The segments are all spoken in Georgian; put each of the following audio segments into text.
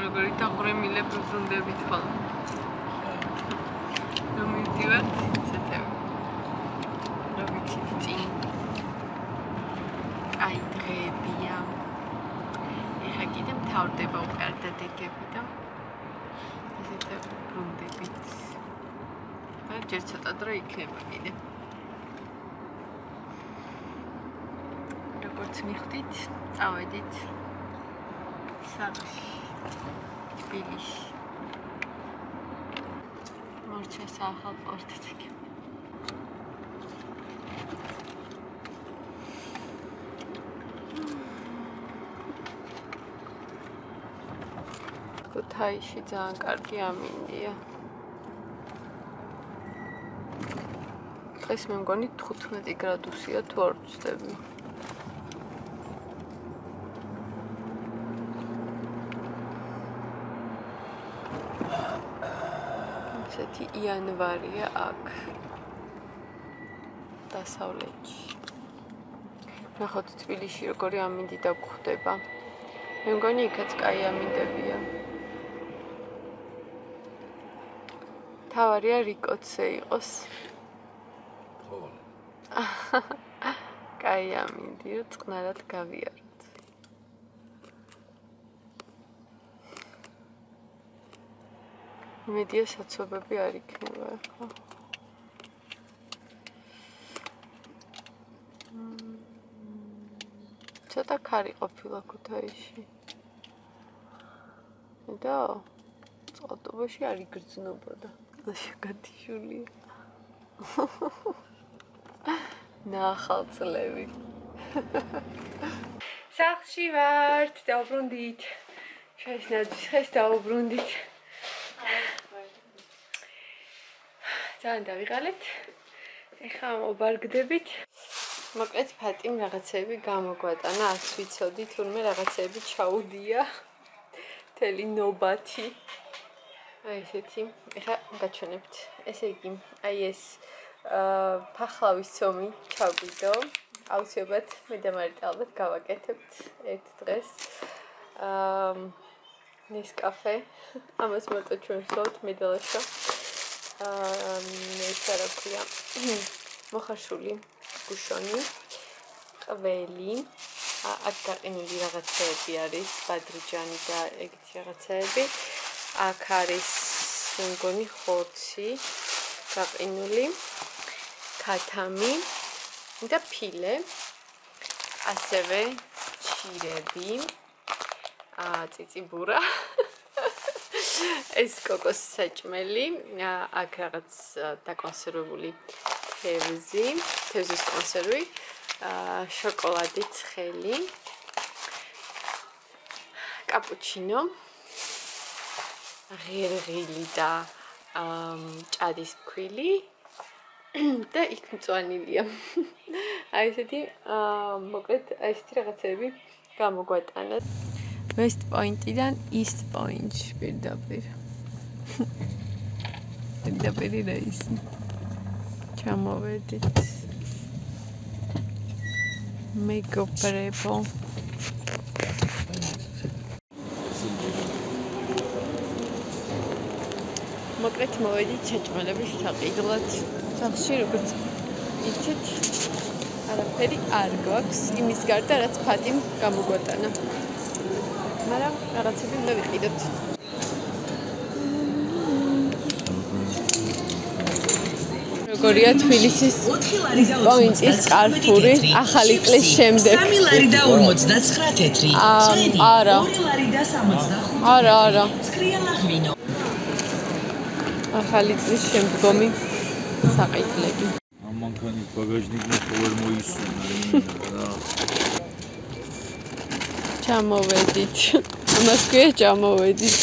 როგორი დაღვრემილებ ბრუნდებით ხოლმე. მივდივართ ისეთები. რა ვიცით წინ. აი დღეებია. ეხა კიდე მთავრდება უკარდა დეგები და ისეთები ბრუნდებით. ჯერ ცოტა დრო იქნება კიდე. როგორც მიხვდით, წავედით სახლში, თბილისში. მორჩა საახალ პორტეთიკი. ქუთაისში ძალიან კარგი ამინდია. დღეს მე მგონი 15 გრადუსია თუ არ ვცდები. ესეთი იანვარია აქ დასავლეთში. ნახოთ თბილისში როგორი ამინდი დაგხვდება. მე მგონი იქაც კაი ამინდებია. თავარია რიკოცე იყოს. კაი ამინდი, რომ წყნარად გავიაროთ. იმედია საცობები არ იქნება ახლა. ცოტა ქარი ყოფილა ქუთაისში. და წყალტუბოში არ იგრძნობოდა. შეგათიშულია. ნახალწლები. სახლში ვართ, დავბრუნდით. შეშნაძვის ხეს დავბრუნდით. ძალიან დავიღალეთ. ეხლა მოვარგდებით. მოკლედ ფატიმ რაღაცები გამოგვატანა, არც ვიცოდი, თურმე რაღაცები ჩაუდია. მთელი ნობათი. აი ესეთი. ეხლა გაჩვენებთ. ესე იგი, აი ეს ფახლავის ცომი ჩაგვიდო. აუცილებლად მე და მარიტა ალბათ გავაკეთებთ ერთ დღეს. ნესკაფე. ამას მარტო ჩვენ ვსვავთ მე და ლაშა. ეს რა ქვია? მოხარშული გუშონი, ყველი. აქ გაყინული რაღაცეები არის, ბადრიჯანი და ეგეთი რაღაცეები. აქ არის მე მგონი ხორცი გაყინული, ქათამი და ფილე. ასევე ჩირები, წიწიბურა. ეს კოკოსის საჭმელი, აქ რაღაც დაკონსერვებული თევზის კონსერვი, შოკოლადი ცხელი, კაპუჩინო, ღერღილი და ჭადის ფქვილი და იქ მწვანილია. აი ესეთი მოკლედ ესეთი რაღაცები გამოგვატანა. West Point-დან East Point-ში პირდაპირ. პირდაპირ რეისი. ჩამოვედით. მეგობრებო. მოკლედ მოვედით საჭმელების საყიდლად. სახლში როგორც იცით, არაფერი არ გვაქვს, იმის გარდა რაც ფატიმ გამოგვატანა. მაგრამ რაღაცები უნდა ვიყიდოთ. როგორია თბილისის პოინტის კარფური ახალი წლის შემდეგ. 3 ლარი და 59 თეთრი. არა. 2 ლარი და 65. არა. ცხრიალა. ახალი წლის შემდგომი საყიდლები. ამანქანის ბაგაჟნიკი ყოველ მოისუნა. ჩამოვედით. ამას ქვია ჩამოვედით.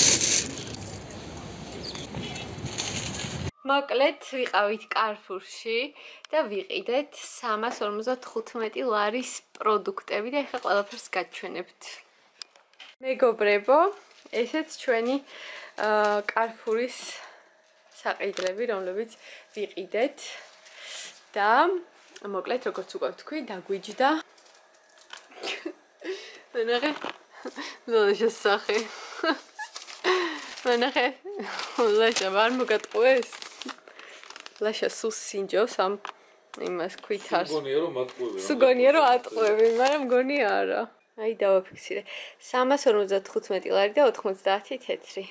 მოკლედ ვიყავით კარფურში და ვიყიდეთ 355 ლარის პროდუქტები და ეხლა ყველაფერს გაჩვენებთ. მეგობრებო, ესეც ჩვენი კარფურის საყიდლები, რომლებიც ვიყიდეთ და მოკლედ როგორც უკვე ვთქვი, დაგვიჯდა ნახე ლოლაშას სახე მანახე ლაშა არ მოგატყუეს ლაშა სულ სინჯოს ამ იმას ქვითარს გონია რომ ატყუები სუგონია რომ ატყუები მაგრამ მგონი არა აი დავაფიქსირე 355 ლარი და 90 თეთრი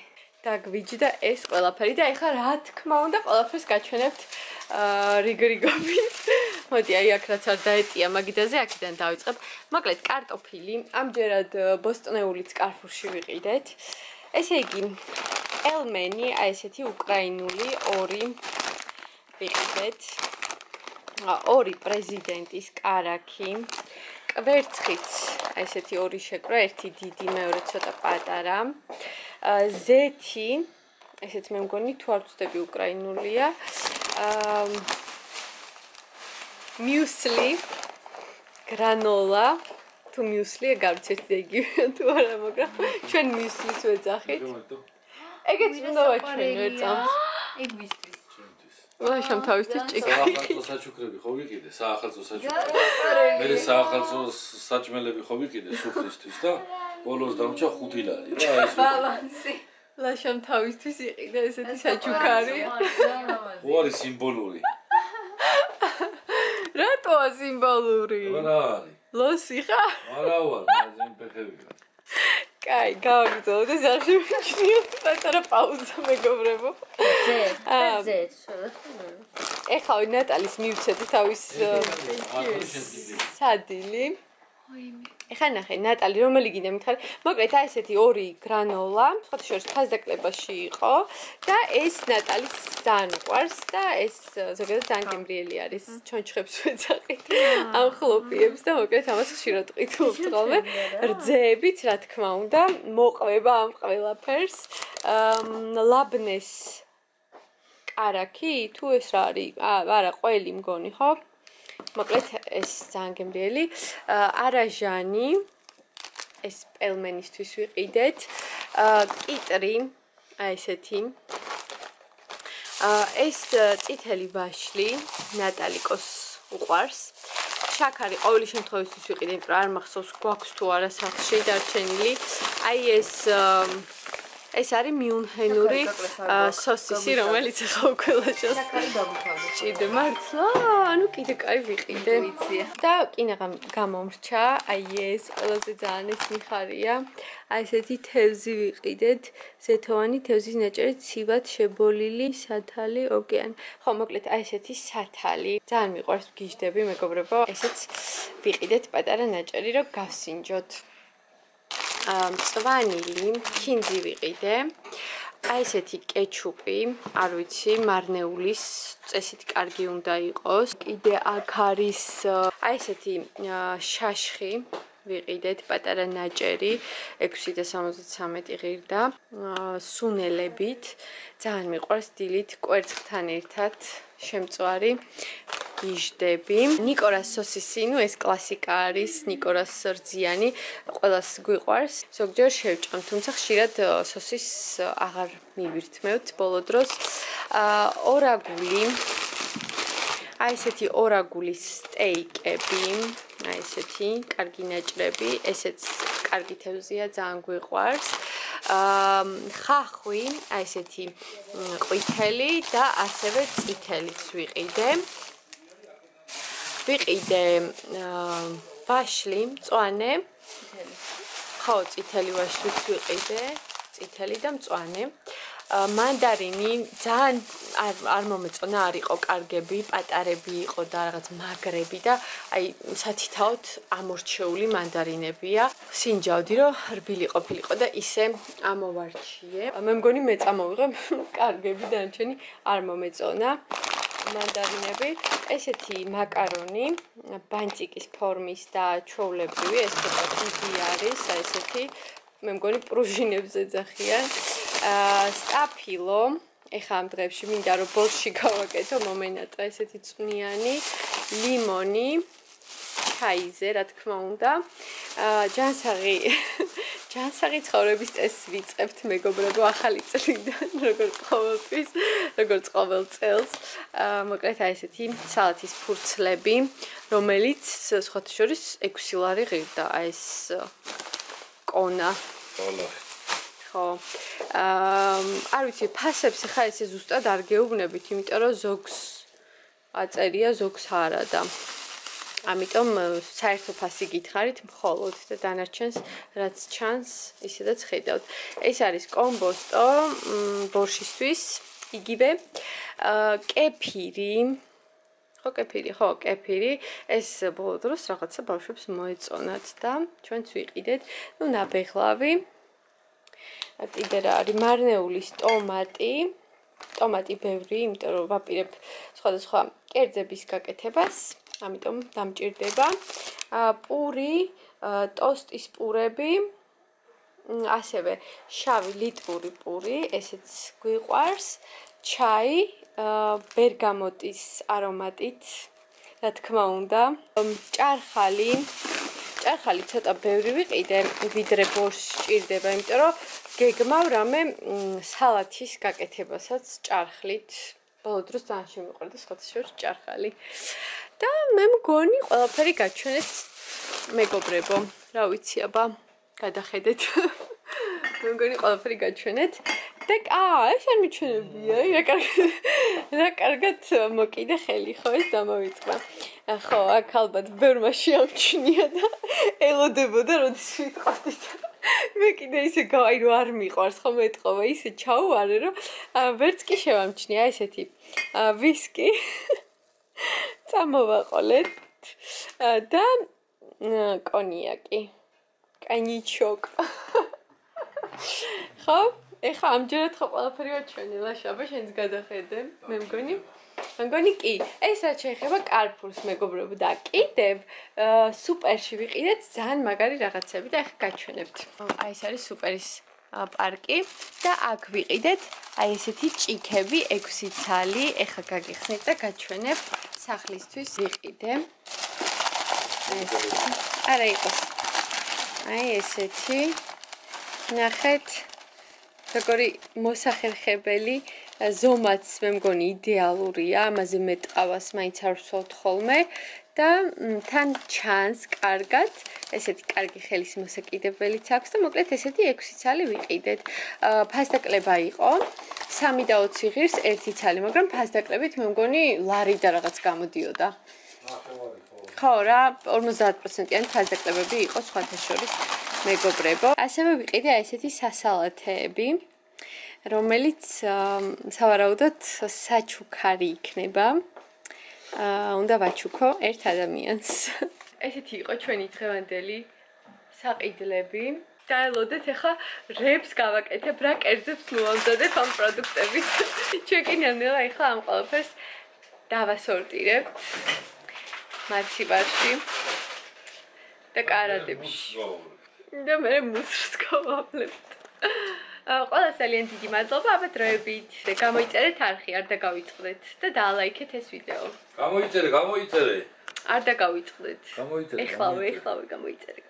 დაგვიჯდა ეს ყველაფერი და ეხლა რა თქმა უნდა ყველაფერს გაჩვენებთ რიგრიგობით მოდი აი აქ რაც არ დაეტია მაგიდაზე აქედან დავიწყებ მოკლედ კარტოფილი ამჯერად ბოსტნეულიც კარფურში ვიყიდეთ ესე იგი ელმენი აი ესეთი უკრაინული ორი ვიყიდეთ ორი პრეზიდენტის კარაქი კვერცხიც აი ესეთი ორი შეკრა ერთი დიდი მეორე ცოტა პატარა ზეთი ესეც მე მგონი თუ არ ვწდები უკრაინულია მიუსლი გრანოლა თუ მიუსლია გავცეთ იგივე თუ არა მაგრამ ჩვენ მიუსლის ვეძახით ეგეც უნდა ვაჩვენო ერთ წამს ეგ ვისთვის ლაშამ თავისთვის ჭიქი საახალწლო საჩუქრები ხო ვიყიდე საახალწლო საჩუქრები მე საახალწლო საჭმელები ხო ვიყიდე სუფრისთვის და ბოლოს დამჭა 5 ლარი რა ეს ბალანსი ლაშამ თავისთვის იყიდა ესეთი საჩუქარი უარი სიმბოლური რატოა სიმბოლური რა არის ლოსი ხარ არა ვარ მაგაზინ ფეხები ვარ კაი გავაგრძელოთ ეს არ შემიჩნიოთ პატარა პაუზა მეგობრებო ზე ეხლა ნატალის მივცედი თავის სადილი ეხლა ნახე ნატალი რომელი გინდა მითხარი მოკლედ აი ესეთი ორი გრანოლა სხვა შორის ფაზდაკლებაში იყო და ეს ნატალის ძალიან უყვარს და ეს ზოგადად ძალიან გემრიელი არის ჩონჩხებს ვეძახით ამ ხლოპიებს და მოკლედ ამას ხშირად ყიდულობთ ხოლმე რძეებიც რა თქმა უნდა მოყვება ამ ყველაფერს ლაბნეს კარაქი თუ ეს რა არის არა ყველი მგონი ხო მოკლედ ეს ძალიან გემრიელი არაჟანი ეს პელმენისთვის ვიყიდეთ კიტრი აი ესეთი ეს წითელი ვაშლი ნატალიკოს უყვარს შაქარი ყოველი შემთხვევისთვის ვიყიდე იმიტომ რომ არ მახსოვს გვაქვს თუ არა სახლში დარჩენილი აი ეს არის მიუნჰენური სოსისი რომელიც ახლა უკვე ლაშას ჭირდება მართლა ანუ კიდე კაი ვიყიდე და კინაღამ გამომრჩა აი ეს ყველაზე ძალიან ეს მიხარია აი ესეთი თევზი ვიყიდეთ ზეთოვანი თევზის ნაჭერი ცივად შებოლილი სათალი ოკეანე ხო მოკლედ აი ესეთი სათალი ძალიან მიყვარს გიჟდები მეგობრებო ესეც ვიყიდეთ პატარა ნაჭერი რომ გავსინჯოთ მწვანილი ქინძი ვიყიდე აი ესეთი კეჩუპი არ ვიცი მარნეულის წესით კარგი უნდა იყოს კიდე აქ არის აი ესეთი შაშხი ვიყიდეთ პატარა ნაჭერი 6.73 ღირდა სუნელებით ძალიან მიყვარს დილით კვერცხთან ერთად შემწვარი გიჟდები ნიკორას სოსისი ნუ ეს კლასიკა არის ნიკორას რძიანი ყველას გვიყვარს ზოგჯერ შევჭამ თუმცა ხშირად სოსის აღარ მივირთმევთ ბოლო დროს ორაგული აი ესეთი ორაგულის სტეიკები აი ესეთი კარგი ნაჭრები ესეც კარგი თევზია ძალიან გვიყვარს ხახვი აი ესეთი ყვითელი და ასევე წითელიც ვიყიდე ვაშლი მწვანე ხო წითელი ვაშლიც ვიყიდე წითელი და მწვანე მანდარინი ძალიან არ მომეწონა არ იყო კარგები პატარები იყო და რაღაც მაგრები და აი სათითაოდ ამორჩეული მანდარინებია სინჯავდი რომ რბილი ყოფილიყო და ისე ამოვარჩიე მე მგონი მე წამოვიღე კარგები დანარჩენი არ მომეწონა მანდარინები ესეთი მაკარონი ბანჭიკის ფორმის და ჩვეულებრივი ეს ცოტა დიდი არის აი ესეთი მე მგონი პრუჟინებს ეძახიან სტაფილო ეხა ამ დღეებში მინდა რომ ბოლში გავაკეთო მომენატრა ესეთი წვნიანი ლიმონი ჩაიზე რა თქმა უნდა ჯანსაღი ცხოვრების წესს ვიწყებთ მეგობრებო ახალი წლიდან როგორც ყოველ წელს მოკლედ აი ესეთი სალათის ფურცლები რომელიც სხვათა შორის 6 ლარი ღირდა აი ეს კონა ხო ხო. არ ვიცი, ფასებს ხა ესე ზუსტად არ გეუბნებით, იმიტომ რომ ზოგს აწერია, ზოგს არა და ამიტომ საერთო ფასი გითხარით მხოლოდ და დანარჩენს რაც ჩანს, ისედაც ხედავთ. ეს არის კომბოსტო ბორშისთვის, იგივე კეფირი. ხო, კეფირი. ეს ბოლო დროს რაღაცა ბავშვებს მოეწონათ და ჩვენც ვიყიდეთ. ნუ ნაბეღლავი. კიდე რა არის მარნეულის ტომატი. ტომატი ბევრი, იმიტომ რომ ვაპირებ სხვადასხვა კერძების გაკეთებას. ამიტომ დამჭირდება. პური, ტოსტის პურები, ასევე შავი ლიტრური პური, ესეც გვიყვარს, ჩაი, ბერგამოტის არომატით, რა თქმა უნდა, ჭარხალი. ჭარხალი ცოტა ბევრი ვიყიდე, ვიდრე ბორშს სჭირდება, იმიტომ რომ გეგმავ რამე სალათის გაკეთებასაც ჭარხლით. ბოლო დროს ძალიან შემიყვარდა სხვათაშორის ჭარხალი. და მე მგონი ყველაფერი გაჩვენეთ მეგობრებო. რა ვიცი, აბა გადახედეთ. მე მგონი ყველაფერი გაჩვენეთ. და ეს არ მიჩვენებია, რა კარგად მოკიდე ხელი, ხო ეს დამოვიწყდა. ხო, აქ ალბათ ბევრმა შეამჩნია და ელოდებოდა, როდის ვიტყოდით. მე კიდე ისე გავაი რომ არ მიყვარს, ხო მეტყობა, ისე ჩაუვარე, რომ ვერც კი შევამჩნია ესეთი ვისკი. წამოვაყოლეთ და კონიაკი. კანიჩოკ. ხო? ეხა ამჯერად ხო ყველაფერი ვაჩვენე, ლაშაბა შენს გადახედე. მე მგონი კი. ეს რაც შეეხება კარფურს მეგობრებო და კიდევ სუპერში ვიყიდეთ ძალიან მაგარი რაღაცები და ეხა გაჩვენებთ. აი ეს არის სუპერის პარკი და აქ ვიყიდეთ აი ესეთი ჭიქები 6 ცალი. ეხა გაგიხსნით და გაჩვენებ. სახლისთვის ვიყიდე. არა იყოს. აი ესეთი. ნახეთ. როგორი მოსახერხებელი ზომაც მე მგონი იდეალურია, ამაზე მეტყავას მაინც არ ვსვათ ხოლმე და თან ჩანს კარგად, ესეთი კარგი ხელის მოსაკიდებელიც აქვს და მოკლედ ესეთი 6 ცალი ვიყიდეთ. ფასდაკლება იყო 3.20 ღირს 1 ცალი, მაგრამ ფასდაკლებით მე მგონი ლარი და რაღაც გამოდიოდა. ხო რა, 50%-იანი ფასდაკლებები იყო სხვათა შორის. მეგობრებო, ასევე ვიყიდე ესეთი სასალათეები, რომელიც სავარაუდოდ საჩუქარი იქნება. უნდა ვაჩუქო ერთ ადამიანს. ესეთი იყო ჩვენი დღევანდელი საყიდლები. დაელოდეთ ახლა რებს გავაკეთებ, რა კერძებს მოვამზადებ ამ პროდუქტებით. ჩვენ კი ნელ-ნელა ახლა ამ ყველაფერს დავასორტირებთ. მაცივარში და კარადებში. და მე მუსრს გავავლებთ. ყველას ძალიან დიდი მადლობა, აბა დროებით. გამოიწერეთ არხი, არ დაგავიწყდეთ და დაალაიქეთ ეს ვიდეო. გამოიწერე. არ დაგავიწყდეთ. გამოიწერე. ეხლავე გამოიწერე.